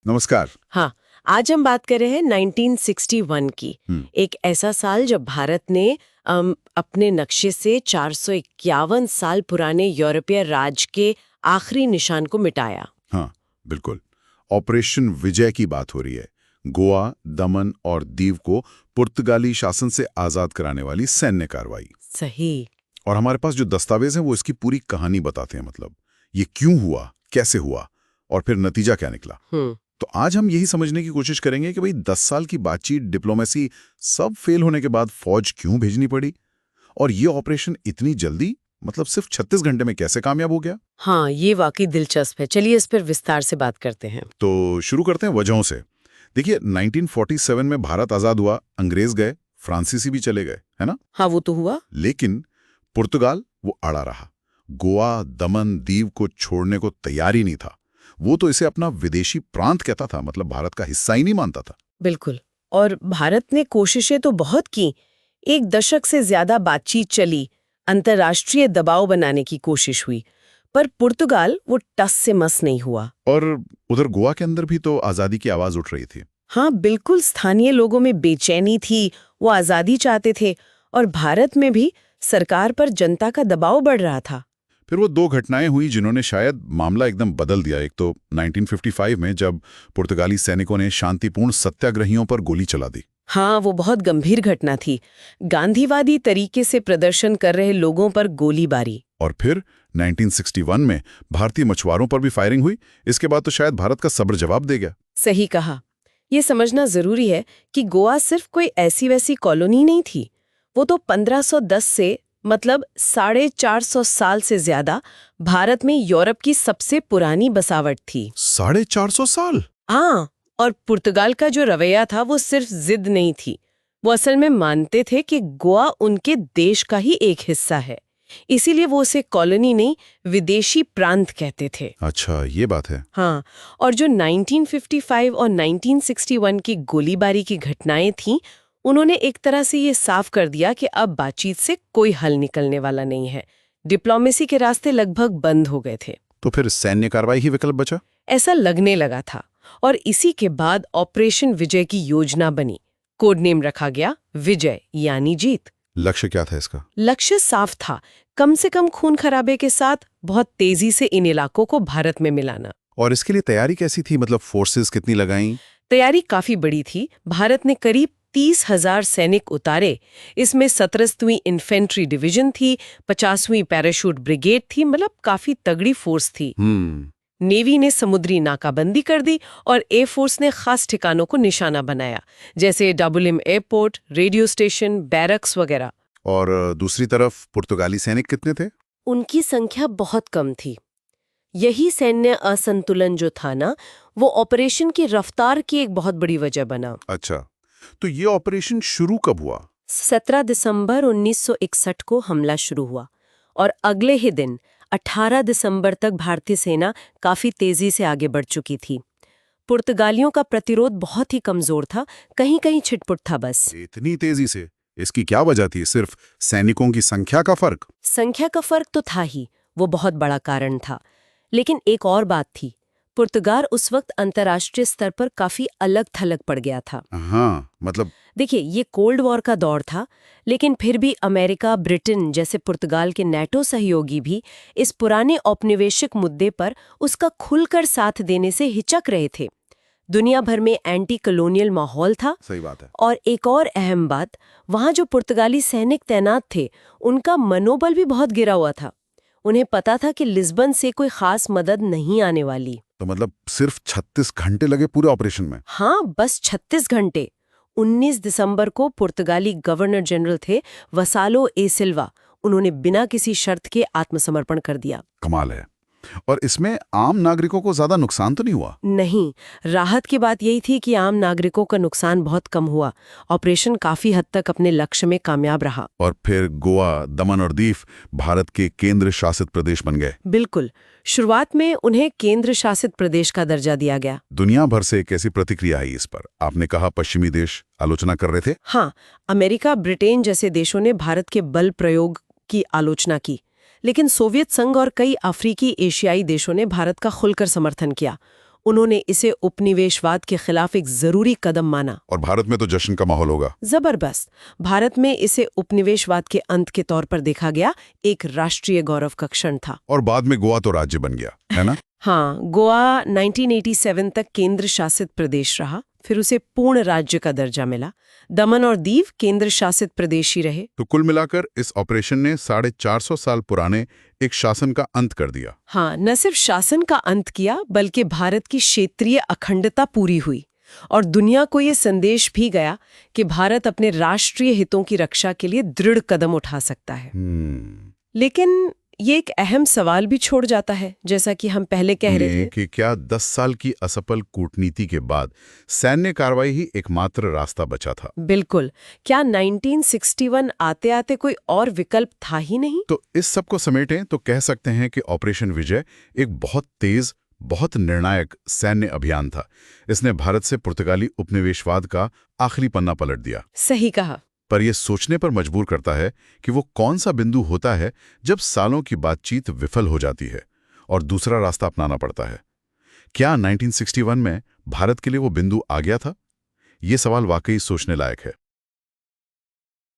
नमस्कार। हाँ, आज हम बात कर रहे हैं 1961 की। एक ऐसा साल जब भारत ने अपने नक्शे से 451 साल पुराने यूरोपीय राज के आखिरी निशान को मिटाया। हाँ, बिल्कुल। ऑपरेशन विजय की बात हो रही है। गोवा, दमन और दीव को पुर्तगाली शासन से आजाद कराने वाली सैन्य कार्रवाई। सही। और हमारे पास जो दस्तावेज हैं वो इसकी पूरी कहानी बताते हैं। मतलब ये क्यों हुआ, कैसे हुआ और फिर नतीजा क्या निकला। तो आज हम यही समझने की कोशिश करेंगे कि भाई 10 साल की बातचीत, डिप्लोमेसी सब फेल होने के बाद फौज क्यों भेजनी पड़ी और ये ऑपरेशन इतनी जल्दी, मतलब सिर्फ 36 घंटे में कैसे कामयाब हो गया। हाँ, ये वाकई दिलचस्प है। चलिए इस पर विस्तार से बात करते हैं। तो शुरू करते हैं वजहों से। देखिए, 1947 में भारत आजाद हुआ, अंग्रेज गए, फ्रांसीसी भी चले गए, है ना। हाँ, वो तो हुआ। लेकिन पुर्तगाल वो अड़ा रहा। गोवा, दमन, दीव को छोड़ने को तैयार ही नहीं था। वो तो इसे अपना विदेशी प्रांत कहता था, मतलब भारत का हिस्सा ही नहीं मानता था। बिल्कुल। और भारत ने कोशिशें तो बहुत की। 1 दशक से ज्यादा बातचीत चली, अंतर्राष्ट्रीय दबाव बनाने की कोशिश हुई, पर पुर्तगाल वो टस से मस नहीं हुआ। और उधर गोवा के अंदर भी तो आजादी की आवाज उठ रही थी। हाँ, बिल्कुल। स्थानीय लोगों में बेचैनी थी, वो आजादी चाहते थे, और भारत में भी सरकार पर जनता का दबाव बढ़ रहा था। फिर वो दो घटनाएं हुई जिन्होंने शायद मामला एकदम बदल दिया। एक तो 1955 में जब पुर्तगाली सैनिकों ने शांतिपूर्ण सत्याग्रहियों पर गोली चला दी। हाँ, वो बहुत गंभीर घटना थी। गांधीवादी तरीके से प्रदर्शन कर रहे लोगों पर गोलीबारी। और फिर 1961 में भारतीय मछुआरों पर भी फायरिंग हुई। इसके बाद तो शायद भारत का सब्र जवाब दे गया। सही कहा। ये समझना जरूरी है कि गोवा सिर्फ कोई ऐसी वैसी कॉलोनी नहीं थी। वो तो 1510 से, मतलब 450 साल से ज्यादा भारत में यूरोप की सबसे पुरानी बसावट थी। 450 साल। हाँ, और पुर्तगाल का जो रवैया था वो सिर्फ जिद नहीं थी। वो असल में मानते थे कि गोवा उनके देश का ही एक हिस्सा है। इसीलिए वो उसे कॉलोनी नहीं, विदेशी प्रांत कहते थे। अच्छा, ये बात है। हाँ, और जो 1955 और 1961 की गोलीबारी की घटनाएं थीं, उन्होंने एक तरह से ये साफ कर दिया कि अब बातचीत से कोई हल निकलने वाला नहीं है। डिप्लोमेसी के रास्ते लगभग बंद हो गए थे। तो फिर सैन्य कार्रवाई ही विकल्प बचा। ऐसा लगने लगा था, और इसी के बाद ऑपरेशन विजय की योजना बनी। कोड नेम रखा गया विजय, यानी जीत। लक्ष्य क्या था इसका? लक्ष्य साफ था, कम से कम खून खराबे के साथ बहुत तेजी से इन इलाकों को भारत में मिलाना। और इसके लिए तैयारी कैसी थी? मतलब फोर्सेस कितनी लगाई? तैयारी काफी बड़ी थी। भारत ने करीब 30,000 सैनिक उतारे। इसमें 17वीं इन्फेंट्री डिवीजन थी, 50वीं पैराशूट ब्रिगेड थी, मतलब काफी तगड़ी फोर्स थी। नेवी ने समुद्री नाकाबंदी कर दी और एयरफोर्स ने खास ठिकानों को निशाना बनाया, जैसे डबलिम एयरपोर्ट, रेडियो स्टेशन, बैरक्स वगैरह। और दूसरी तरफ पुर्तगाली सैनिक कितने थे? उनकी संख्या बहुत कम थी। यही सैन्य असंतुलन जो था ना, वो ऑपरेशन की रफ्तार की एक बहुत बड़ी वजह बना। अच्छा, तो ये ऑपरेशन शुरू कब हुआ? 17 दिसंबर 1961 को हमला शुरू हुआ, और अगले ही दिन 18 दिसंबर तक भारतीय सेना काफी तेजी से आगे बढ़ चुकी थी। पुर्तगालियों का प्रतिरोध बहुत ही कमजोर था, कहीं कहीं छिटपुट था बस। इतनी तेजी से? इसकी क्या वजह थी? सिर्फ सैनिकों की संख्या का फर्क? संख्या का फर्क तो था ही, वो बहुत बड़ा कारण था। लेकिन एक और बात थी, पुर्तगाल उस वक्त अंतर्राष्ट्रीय स्तर पर काफी अलग थलग पड़ गया था। हाँ, मतलब देखिए, ये कोल्ड वॉर का दौर था, लेकिन फिर भी अमेरिका, ब्रिटेन जैसे पुर्तगाल के नेटो सहयोगी भी इस पुराने औपनिवेशिक मुद्दे पर उसका खुलकर साथ देने से हिचक रहे थे। दुनिया भर में एंटी कॉलोनियल माहौल था। सही बात है। और एक और अहम बात, वहां जो पुर्तगाली सैनिक तैनात थे, उनका मनोबल भी बहुत गिरा हुआ था। उन्हें पता था कि लिस्बन से कोई खास मदद नहीं आने वाली। तो मतलब सिर्फ 36 घंटे लगे पूरे ऑपरेशन में? हाँ, बस 36 घंटे। 19 दिसंबर को पुर्तगाली गवर्नर जनरल थे वसालो ए सिल्वा। उन्होंने बिना किसी शर्त के आत्मसमर्पण कर दिया। कमाल है। और इसमें आम नागरिकों को ज्यादा नुकसान तो नहीं हुआ? नहीं, राहत की बात यही थी कि आम नागरिकों का नुकसान बहुत कम हुआ। ऑपरेशन काफी हद तक अपने लक्ष्य में कामयाब रहा। और फिर गोवा, दमन और दीव भारत के केंद्र शासित प्रदेश बन गए। बिल्कुल। शुरुआत में उन्हें केंद्र शासित प्रदेश का दर्जा दिया गया। दुनिया भर से कैसी प्रतिक्रिया आई इस पर? आपने कहा पश्चिमी देश आलोचना कर रहे थे। हाँ, अमेरिका, ब्रिटेन जैसे देशों ने भारत के बल प्रयोग की आलोचना की, लेकिन सोवियत संघ और कई अफ्रीकी एशियाई देशों ने भारत का खुलकर समर्थन किया। उन्होंने इसे उपनिवेशवाद के खिलाफ एक जरूरी कदम माना। और भारत में तो जश्न का माहौल होगा। जबरदस्त। भारत में इसे उपनिवेशवाद के अंत के तौर पर देखा गया, एक राष्ट्रीय गौरव का क्षण था। और बाद में गोवा तो राज्य बन गया, है ना? हाँ, गोवा 1987 तक केंद्र शासित प्रदेश रहा, फिर उसे पूर्ण राज्य का दर्जा मिला। दमन और दीव केंद्र शासित प्रदेश ही रहे। तो कुल मिलाकर इस ऑपरेशन ने 450 साल पुराने एक शासन का अंत कर दिया। हाँ, न सिर्फ शासन का अंत किया, बल्कि भारत की क्षेत्रीय अखंडता पूरी हुई और दुनिया को ये संदेश भी गया कि भारत अपने राष्ट्रीय हितों की रक्षा के लिए दृढ़ कदम उठा सकता है। लेकिन ये एक अहम सवाल भी छोड़ जाता है, जैसा कि हम पहले कह रहे थे कि क्या 10 साल की असफल कूटनीति के बाद सैन्य कार्रवाई ही एकमात्र रास्ता बचा था? बिल्कुल। क्या 1961 आते आते कोई और विकल्प था ही नहीं? तो इस सब को समेटें तो कह सकते हैं कि ऑपरेशन विजय एक बहुत तेज, बहुत निर्णायक सैन्य अभियान था। इसने भारत से पुर्तगाली उपनिवेशवाद का आखिरी पन्ना पलट दिया। सही कहा। पर यह सोचने पर मजबूर करता है कि वो कौन सा बिंदु होता है जब सालों की बातचीत विफल हो जाती है और दूसरा रास्ता अपनाना पड़ता है। क्या 1961 में भारत के लिए वो बिंदु आ गया था? ये सवाल वाकई सोचने लायक है।